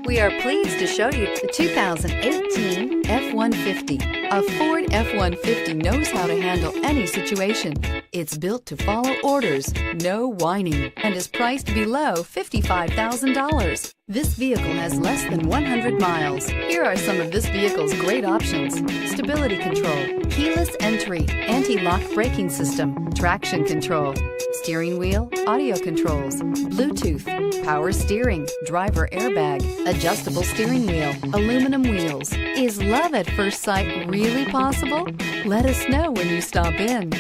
We are pleased to show you the 2018 F-150. A Ford F-150 knows how to handle any situation. It's built to follow orders, no whining, and is priced below $55,000. This vehicle has less than 100 miles. Here are some of this vehicle's great options: stability control, keyless entry, anti-lock braking system, traction control, steering wheel audio controls, Bluetooth, power steering, driver airbag, adjustable steering wheel, aluminum wheels. Is love at first sight really possible? Let us know when you stop in.